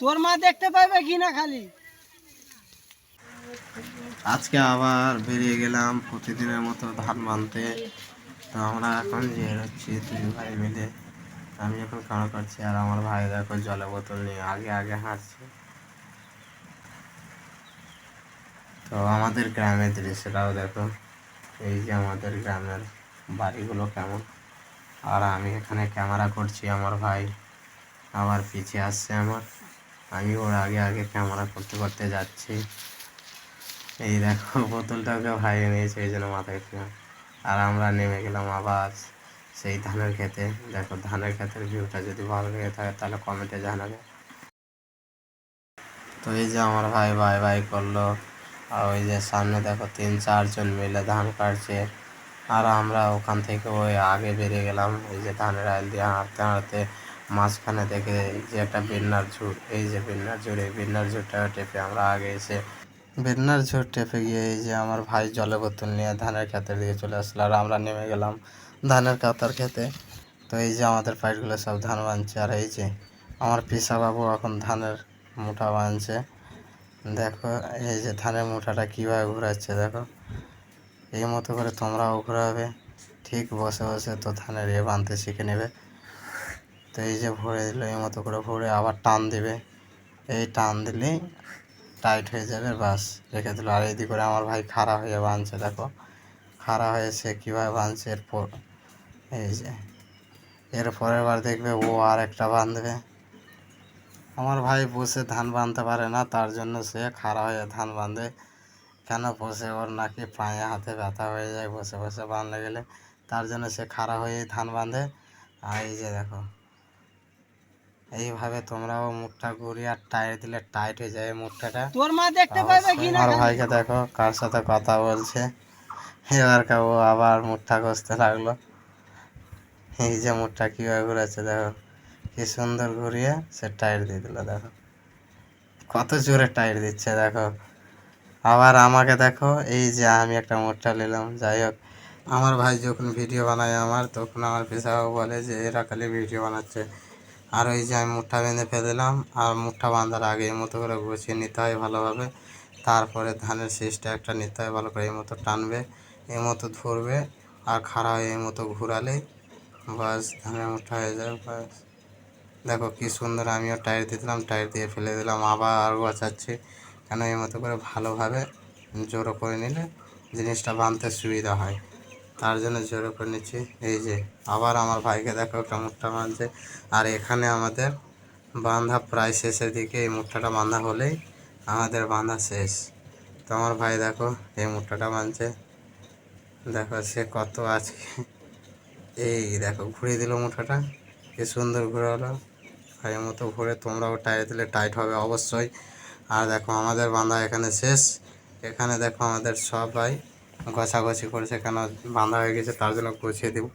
তোর মা দেখতে পাবে কিনা খালি। আজকে আবার বেরিয়ে গেলাম প্রতিদিনের মতো ধান বানতে। তো আমরা এখন যে হচ্ছি দুই ভাই মিলে। আমি এখন কাঁড়া কাটছি আর আমার ভাই দেখো জলে বোতল নিয়ে আগে আগে হাঁটছে। তো আমাদের গ্রামের দৃশ্যটাও দেখো, এই যে আমাদের গ্রামের বাড়িগুলো কেমন। আর আমি এখানে ক্যামেরা করছি, আমার ভাই আমার পিছিয়ে আসছে আমি ওর আগে আগে ক্যামেরা করতে করতে যাচ্ছি। এই দেখো বোতলটাকে ভাই নিয়েছে, এই জন্য মাথায় ছিলাম। আর আমরা নেমে গেলাম আবার সেই ধানের খেতে। দেখো ধানের ক্ষেতের ভিউটা যদি ভালো লেগে থাকে তাহলে কমেন্টে জানাবে। তো এই যে আমার ভাই বাই বাই করলো, আর ওই যে সামনে দেখো 3-4 জন মিলে ধান কাটছে। আর আমরা ওখান থেকে ওই আগে বেরিয়ে গেলাম, এই যে ধানের আইল দিয়ে হাঁটতে হাঁটতে মাঝখানে দেখে যে একটা বেন্নার ঝুড়, এই যে বেন্নার ঝুড়, এই বেন্নার ঝুড়টা টেপে আমরা আগে এসে বেন্নার ঝুড় টেপে গিয়ে এই যে আমার ভাই জলে বোতল নিয়ে ধানের ক্ষেতের দিকে চলে আসলো, আর আমরা নেমে গেলাম ধানের কাতার খেতে। তো এই যে আমাদের পাইটগুলো সব ধান বানছে, আর এই যে আমার পিসা বাবু এখন ধানের মুঠা বানছে। দেখো এই যে ধানের মুঠাটা কীভাবে ঘোরাচ্ছে, দেখো এই মতো করে তোমরাও ঘোরাবে। ঠিক বসে বসে তো ধানের বানতে শিখে নেবে। তো এই যে ভরে দিল, এই মতো করে ভরে আবার টান দিবে, এই টান দিলেই টাইট হয়ে যাবে, বাস রেখে দিল। আর এইদিকে করে আমার ভাই খাড়া হয়ে বাঁধছে, দেখো খাড়া হয়ে সে কীভাবে বাঁধছে। এরপর এই যে এর পরের বার দেখবে ও আর একটা বাঁধবে। আমার ভাই বসে ধান বাঁধতে পারে না, তার জন্য সে খাড়া হয়ে ধান বাঁধে। কেন বসে, ওর নাকি পায়ে হাতে ব্যথা হয়ে যায় বসে বসে বাঁধতে গেলে, তার জন্য সে খাড়া হয়েই ধান বাঁধে। আর এই যে দেখো এইভাবে তোমরাও মুখটা ঘুরিয়ে আর টাইট দিলে টাইট হয়ে যায় মুখটা। তোর মা দেখতে পাবে কিনা আমার খালি। ভাইকে দেখো কার সাথে কথা বলছে, এবার ও আবার মুখটা কষতে লাগলো। এই যে মুখটা কীভাবে ঘুরাচ্ছে দেখো, কি সুন্দর ঘুরিয়ে সে টাইট দিয়ে দিল, দেখো কত জোরে টাইট দিচ্ছে দেখো। আবার আমাকে দেখো, এই যে আমি একটা মুঠটা নিলাম। যাই হোক, আমার ভাই যখন ভিডিও বানায় আমার, তখন আমার পেশাও বলে যে এরা খালি ভিডিও বানাচ্ছে। আর ওই যে আমি মুঠটা বেঁধে ফেললাম, আর মুঠটা বাঁধার আগে এই মতো করে গুছিয়ে নিতে হয় ভালোভাবে। তারপরে ধানের শীষটা একটা নিতে হয় ভালো করে, এই মতো টানবে, এই মতো ধরবে, আর খাড়া হয়ে এই মতো ঘুরালেই বাস ধানের মুঠা হয়ে যাবে। বাস দেখো কি সুন্দর, আমিও টায়ার দিয়ে দিলাম, টায়ার দিয়ে ফেলে দিলাম, আবার গোছাচ্ছি। কেন এই মতো করে ভালোভাবে জোড়ো করে নিলে জিনিসটা বাঁধতে সুবিধা হয়, তার জন্য জোড়ো করে নিচ্ছি। এই যে আবার আমার ভাইকে দেখো একটা মুঠটা বাঁধছে। আর এখানে আমাদের বাঁধা প্রায় শেষের দিকে, এই মুঠাটা বাঁধা হলেই আমাদের বাঁধা শেষ। তো আমার ভাই দেখো এই মুঠাটা বাঁধছে, দেখো সে কত আজকে, এই দেখো ঘুরিয়ে দিল মুঠাটা, কি সুন্দর ঘুরে হলো। আর এর মতো ঘুরে তোমরাও টাইট দিলে টাইট হবে অবশ্যই। আর দেখো আমাদের বাঁধা এখানে শেষ। এখানে দেখো আমাদের সবাই গোছাগুছি করেছে, কেন বাঁধা হয়ে গেছে তার জন্য গুছিয়ে দেব।